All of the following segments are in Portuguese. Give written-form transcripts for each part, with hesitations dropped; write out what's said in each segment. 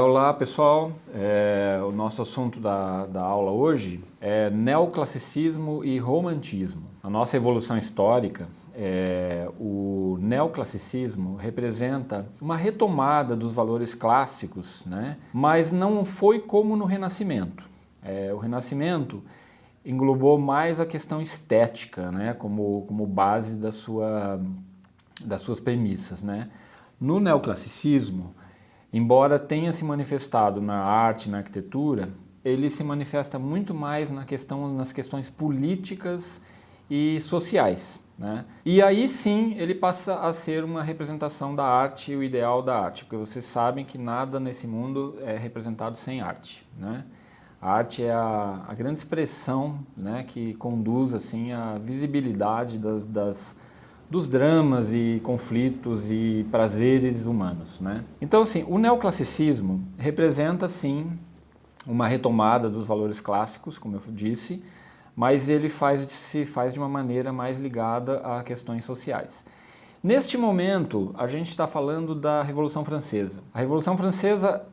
Olá pessoal, o nosso assunto da aula hoje é neoclassicismo e romantismo. A nossa evolução histórica, o neoclassicismo representa uma retomada dos valores clássicos, né? Mas não foi como no Renascimento. O Renascimento englobou mais a questão estética, né? como base das suas premissas, né? No neoclassicismo, embora tenha se manifestado na arte, na arquitetura, ele se manifesta muito mais nas questões políticas e sociais, né? E aí sim ele passa a ser uma representação da arte e o ideal da arte, porque vocês sabem que nada nesse mundo é representado sem arte, né? A arte é a grande expressão, né, que conduz assim, à visibilidade dos dramas e conflitos e prazeres humanos, né? Então, assim, o neoclassicismo representa, sim, uma retomada dos valores clássicos, como eu disse, mas ele se faz de uma maneira mais ligada a questões sociais. Neste momento, a gente está falando da Revolução Francesa. A Revolução Francesa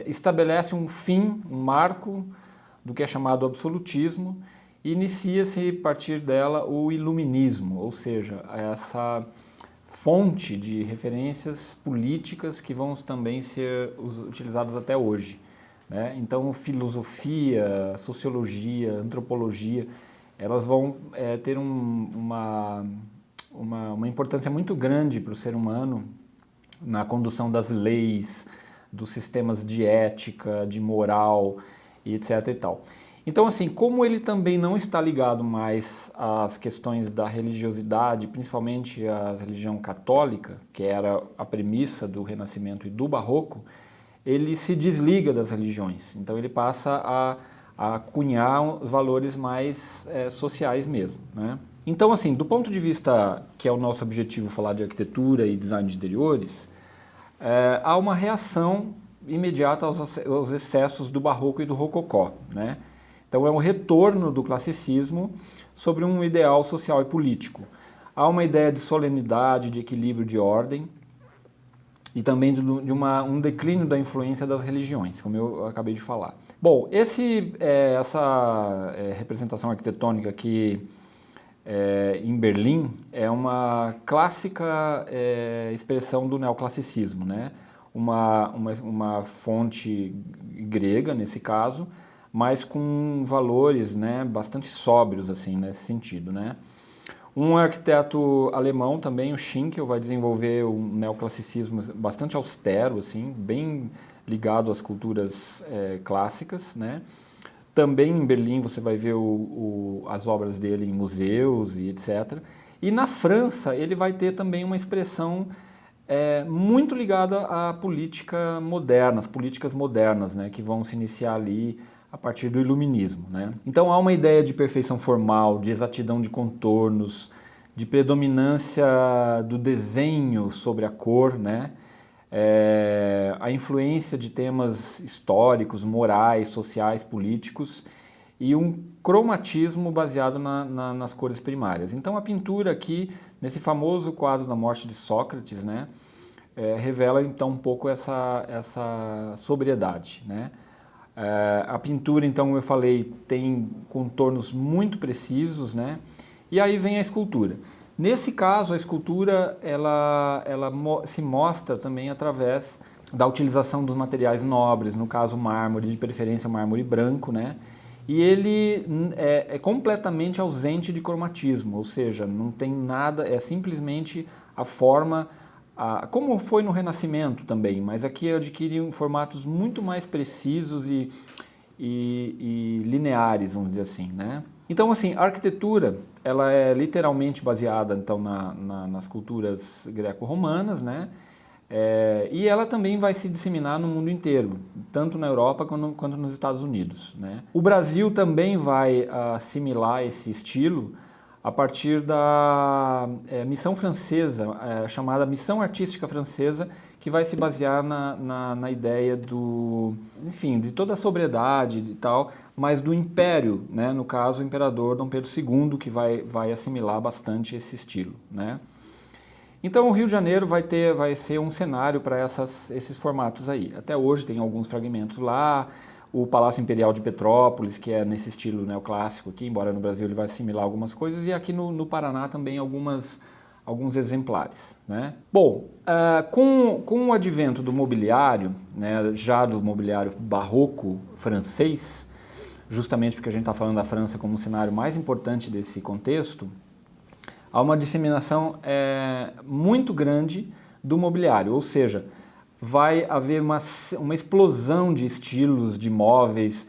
estabelece um fim, um marco do que é chamado absolutismo, e inicia-se, a partir dela, o iluminismo, ou seja, essa fonte de referências políticas que vão também ser utilizadas até hoje, né? Então, filosofia, sociologia, antropologia, elas vão ter uma importância muito grande para o ser humano na condução das leis, dos sistemas de ética, de moral, e etc. e tal. Então, assim, como ele também não está ligado mais às questões da religiosidade, principalmente à religião católica, que era a premissa do Renascimento e do Barroco, ele se desliga das religiões. Então, ele passa a cunhar os valores mais sociais mesmo, né? Então, assim, do ponto de vista que é o nosso objetivo falar de arquitetura e design de interiores, há uma reação imediata aos excessos do Barroco e do Rococó, né? Então é um retorno do classicismo sobre um ideal social e político. Há uma ideia de solenidade, de equilíbrio, de ordem e também de um declínio da influência das religiões, como eu acabei de falar. Bom, essa representação arquitetônica aqui em Berlim é uma clássica expressão do neoclassicismo, né? Uma fonte grega, nesse caso, mas com valores, né, bastante sóbrios assim, nesse sentido, né? Um arquiteto alemão também, o Schinkel, vai desenvolver um neoclassicismo bastante austero, assim, bem ligado às culturas clássicas, né? Também em Berlim você vai ver as obras dele em museus e etc. E na França ele vai ter também uma expressão muito ligada à política moderna, as políticas modernas, né, que vão se iniciar ali a partir do iluminismo, né? Então há uma ideia de perfeição formal, de exatidão de contornos, de predominância do desenho sobre a cor, né? A influência de temas históricos, morais, sociais, políticos e um cromatismo baseado nas cores primárias. Então a pintura aqui, nesse famoso quadro da morte de Sócrates, né, revela então um pouco essa sobriedade, né? A pintura, então, como eu falei, tem contornos muito precisos, né? E aí vem a escultura. Nesse caso, a escultura ela se mostra também através da utilização dos materiais nobres, no caso mármore, de preferência mármore branco, né? E ele é completamente ausente de cromatismo, ou seja, não tem nada, é simplesmente a forma, como foi no Renascimento também, mas aqui adquire formatos muito mais precisos e lineares, vamos dizer assim, né? Então, assim, a arquitetura, ela é literalmente baseada, então, nas culturas greco-romanas, né? E ela também vai se disseminar no mundo inteiro, tanto na Europa quanto nos Estados Unidos, né? O Brasil também vai assimilar esse estilo a partir da missão francesa, chamada Missão Artística Francesa, que vai se basear na ideia enfim, de toda a sobriedade e tal, mas do império, né? No caso, o imperador Dom Pedro II, que vai assimilar bastante esse estilo, né? Então o Rio de Janeiro vai ser um cenário para esses formatos aí. Até hoje tem alguns fragmentos lá, o Palácio Imperial de Petrópolis, que é nesse estilo neoclássico aqui, embora no Brasil ele vai assimilar algumas coisas, e aqui no Paraná também alguns exemplares, né? Bom, com o advento do mobiliário, né, já do mobiliário barroco francês, justamente porque a gente está falando da França como um cenário mais importante desse contexto, há uma disseminação muito grande do mobiliário, ou seja, vai haver uma explosão de estilos, de móveis,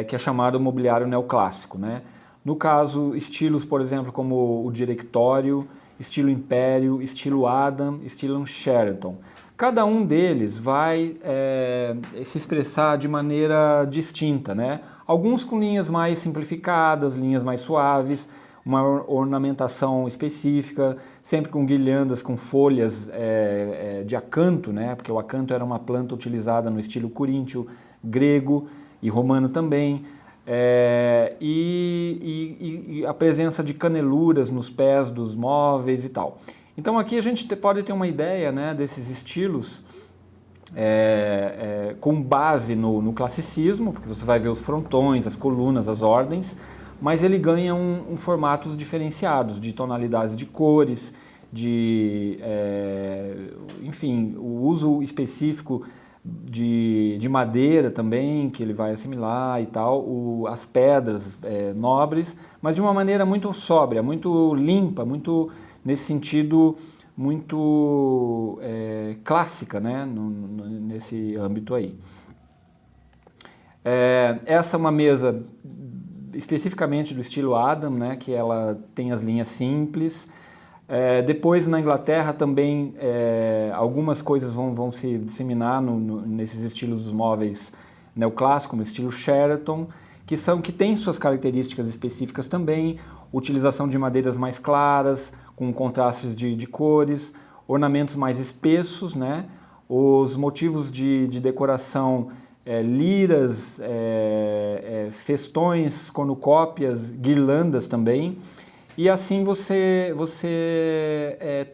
que é chamado mobiliário neoclássico, né? No caso, estilos, por exemplo, como o Diretório, estilo Império, estilo Adam, estilo Sheraton. Cada um deles vai se expressar de maneira distinta, né? Alguns com linhas mais simplificadas, linhas mais suaves, uma ornamentação específica, sempre com guirlandas, com folhas de acanto, né? Porque o acanto era uma planta utilizada no estilo coríntio, grego e romano também. E a presença de caneluras nos pés dos móveis e tal. Então aqui a gente pode ter uma ideia, né, desses estilos com base no classicismo, porque você vai ver os frontões, as colunas, as ordens, mas ele ganha formatos diferenciados, de tonalidades de cores, enfim, o uso específico de madeira também, que ele vai assimilar e tal, as pedras nobres, mas de uma maneira muito sóbria, muito limpa, muito, nesse sentido, muito clássica, né, nesse âmbito aí. Essa é uma mesa especificamente do estilo Adam, né, que ela tem as linhas simples. Depois na Inglaterra também algumas coisas vão se disseminar nesses estilos dos móveis neoclássicos, como o estilo Sheraton, que tem suas características específicas também, utilização de madeiras mais claras, com contrastes de cores, ornamentos mais espessos, né? Os motivos de decoração, liras, festões, cornucópias, guirlandas também. E assim você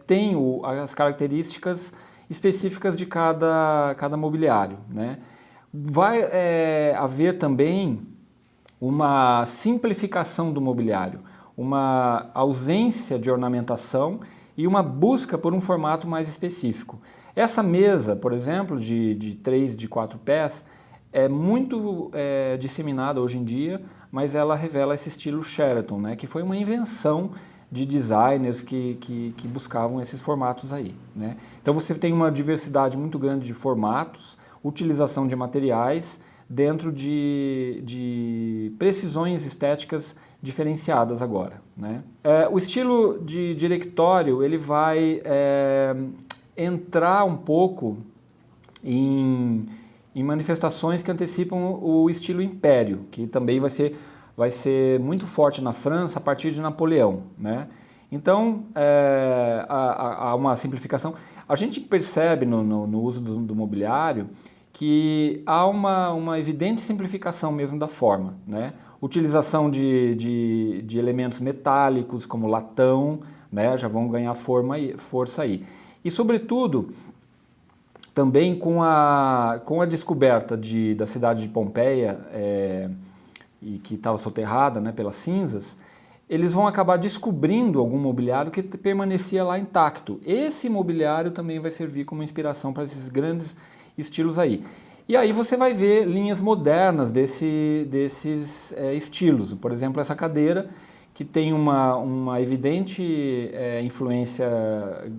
tem as características específicas de cada mobiliário, né? Vai haver também uma simplificação do mobiliário, uma ausência de ornamentação e uma busca por um formato mais específico. Essa mesa, por exemplo, de 3, de 4 pés, é muito disseminada hoje em dia, mas ela revela esse estilo Sheraton, né, que foi uma invenção de designers que buscavam esses formatos aí, né? Então você tem uma diversidade muito grande de formatos, utilização de materiais dentro de precisões estéticas diferenciadas agora, né? O estilo de Diretório, ele vai entrar um pouco em manifestações que antecipam o estilo Império, que também vai ser muito forte na França a partir de Napoleão, né? Então, há uma simplificação. A gente percebe no uso do mobiliário que há uma evidente simplificação mesmo da forma, né? Utilização de elementos metálicos, como latão, né? Já vão ganhar força aí. E, sobretudo, também com a descoberta da cidade de Pompeia, e que estava soterrada, né, pelas cinzas, eles vão acabar descobrindo algum mobiliário que permanecia lá intacto. Esse mobiliário também vai servir como inspiração para esses grandes estilos aí. E aí você vai ver linhas modernas desses estilos. Por exemplo, essa cadeira, que tem uma evidente influência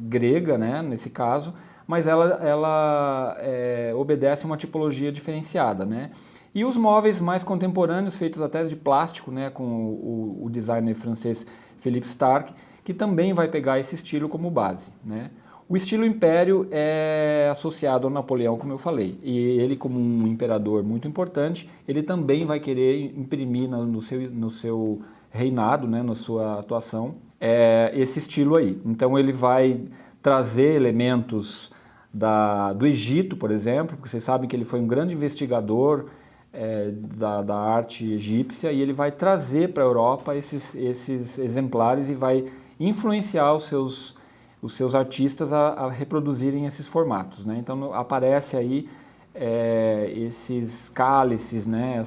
grega, né, nesse caso, mas ela obedece a uma tipologia diferenciada, né? E os móveis mais contemporâneos, feitos até de plástico, né, com o designer francês Philippe Starck, que também vai pegar esse estilo como base, né? O estilo Império é associado ao Napoleão, como eu falei, e ele, como um imperador muito importante, ele também vai querer imprimir no seu reinado, né, na sua atuação, esse estilo aí. Então ele vai trazer elementos do Egito, por exemplo, porque vocês sabem que ele foi um grande investigador da arte egípcia, e ele vai trazer para a Europa esses exemplares e vai influenciar os seus os seus artistas a reproduzirem esses formatos, né? Então aparece aí esses cálices, né?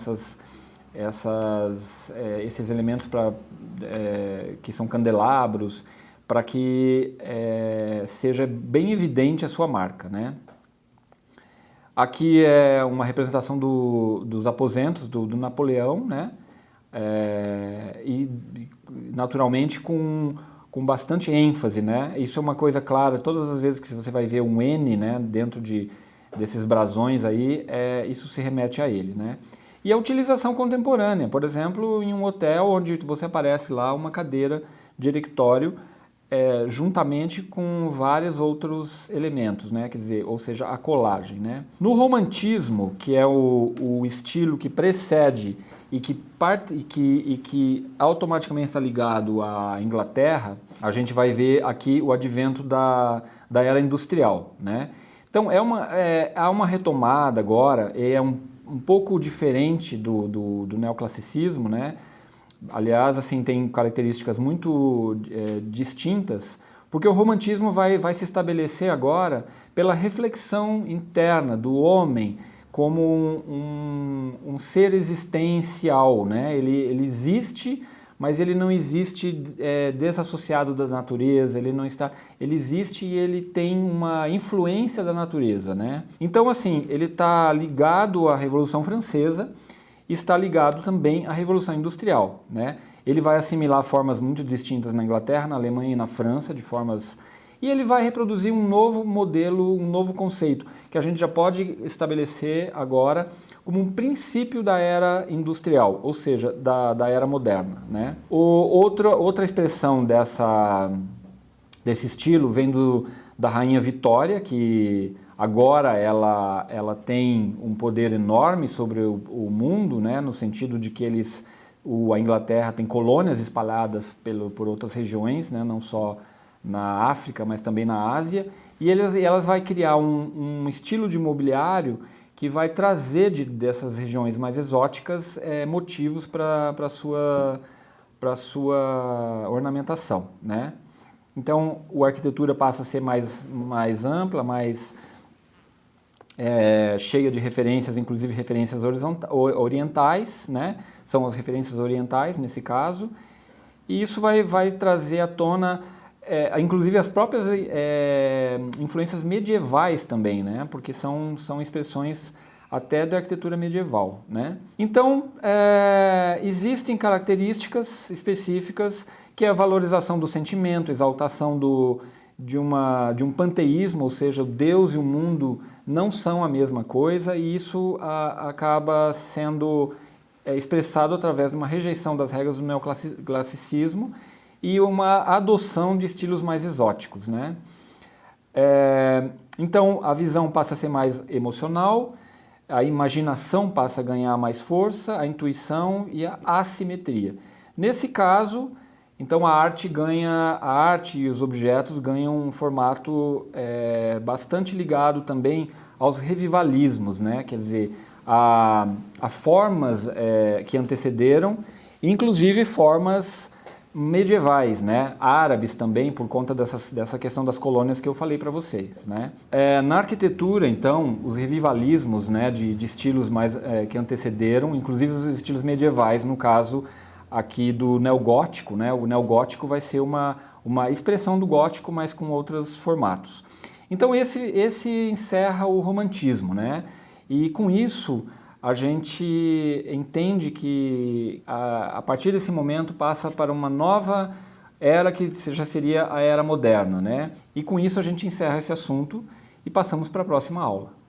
Esses elementos que são candelabros, para que seja bem evidente a sua marca, né? Aqui é uma representação dos aposentos do Napoleão, né? E naturalmente com bastante ênfase, né? Isso é uma coisa clara, todas as vezes que você vai ver um N, né, dentro desses brasões aí, isso se remete a ele, né? E a utilização contemporânea, por exemplo, em um hotel onde você aparece lá uma cadeira directório juntamente com vários outros elementos, né? Quer dizer, ou seja, a colagem, né? No romantismo, que é o estilo que precede e que automaticamente está ligado à Inglaterra, a gente vai ver aqui o advento da era industrial, né? Então há uma retomada agora, um pouco diferente do neoclassicismo, né? Aliás, assim, tem características muito distintas, porque o romantismo vai se estabelecer agora pela reflexão interna do homem como um ser existencial, né? Ele existe, mas ele não existe desassociado da natureza, ele existe e ele tem uma influência da natureza, né? Então, assim, ele está ligado à Revolução Francesa, está ligado também à Revolução Industrial, né? Ele vai assimilar formas muito distintas na Inglaterra, na Alemanha e na França, e ele vai reproduzir um novo modelo, um novo conceito, que a gente já pode estabelecer agora como um princípio da era industrial, ou seja, da era moderna, né? Outra expressão desse estilo vem da Rainha Vitória, que agora ela tem um poder enorme sobre o mundo, né, no sentido de que a Inglaterra tem colônias espalhadas por outras regiões, né, não só na África, mas também na Ásia, e elas vai criar um estilo de mobiliário que vai trazer dessas regiões mais exóticas motivos para a sua ornamentação, né? Então, a arquitetura passa a ser mais ampla, mais cheia de referências, inclusive referências orientais, né? São as referências orientais nesse caso, e isso vai trazer à tona, inclusive as próprias influências medievais também, né? Porque são expressões até da arquitetura medieval, né? Então, existem características específicas que é a valorização do sentimento, exaltação de um panteísmo, ou seja, o Deus e o mundo não são a mesma coisa, e isso acaba sendo expressado através de uma rejeição das regras do neoclassicismo e uma adoção de estilos mais exóticos, né? Então, a visão passa a ser mais emocional, a imaginação passa a ganhar mais força, a intuição e a assimetria. Nesse caso, então a arte e os objetos ganham um formato bastante ligado também aos revivalismos, né? Quer dizer, a formas que antecederam, inclusive formas medievais, né? Árabes também, por conta dessa questão das colônias que eu falei para vocês, né? Na arquitetura, então, os revivalismos, né, de estilos mais que antecederam, inclusive os estilos medievais, no caso aqui do neogótico, né? O neogótico vai ser uma expressão do gótico, mas com outros formatos. Então esse encerra o romantismo, né? E com isso a gente entende que a partir desse momento passa para uma nova era que já seria a era moderna, né? E com isso a gente encerra esse assunto e passamos para a próxima aula.